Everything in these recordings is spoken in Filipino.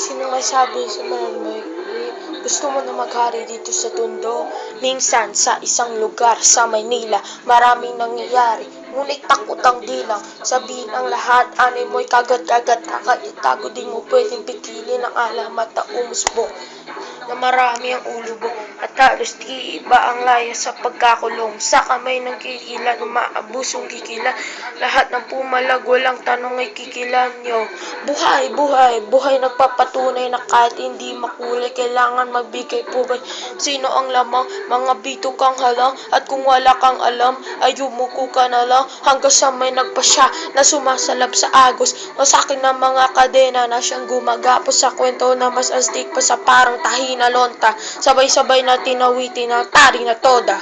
Sino nga sabi sa may gusto mo na maghari dito sa Tondo? Minsan sa isang lugar sa Maynila, maraming nangyayari. Ngunit takot ang dilang, sabihin ang lahat, anay mo'y kagat-kagat, kakaitago din mo, pwedeng bigilin ang alamat na umusbong na marami ang ulubog at halos di iba ang laya sa pagkakulong. Sa kamay ng kikilan, umaabusong kikilan, lahat ng pumalag, walang tanong ay kikilan nyo. Buhay, buhay, buhay nagpapatunay na kahit hindi makulay, kailangan magbigay pugay. Sino ang lamang, mga bito kang halang, at kung wala kang alam, ay yumuko ka na lang, hanggang sa may nagpasya na sumasalab sa agos. Masakin ng mga kadena na siyang gumagapos sa kwento na mas astig pa sa parang tahi na lonta. Sabay-sabay na tinawitin ang tari na toda.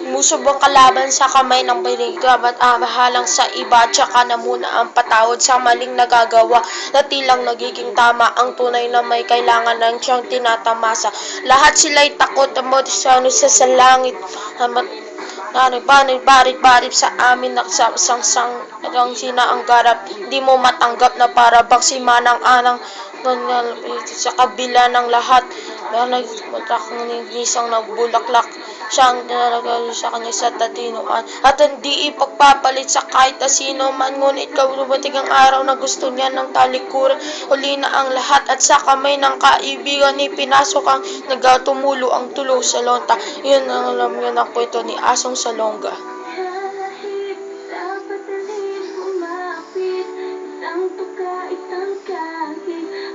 Musubong kalaban sa kamay ng binigab at halang sa iba, tsaka na muna ang patawad sa maling nagagawa na tilang nagiging tama. Ang tunay na may kailangan ng siyang tinatamasa. Lahat sila'y takot ang motisyano sa langit. Barit sa amin naksasangsang hanggang sina ang garap. Di mo matanggap na para bang si manang-anang sa kabila ng lahat. Isang nagbulaklak siyang nalagay sa kanya sa tatinuan at hindi ipagpapalit sa kahit na sino man. Ngunit dumating ang araw na gusto niya ng talikuran. Uli na ang lahat at sa kamay ng kaibigan ipinasok ang nagtumulo ang tulo sa lonta. Yun ang alam niyo ng kwento ni Asong Salonga.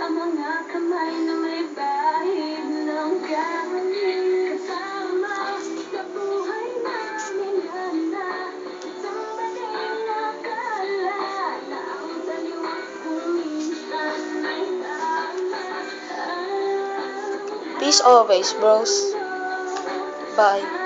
Ang mga kamay na may bahid ng galit kasama sa buhay namin na isang maling akala na ang taliwas kung minsan ay tama. Peace always, bros. Bye.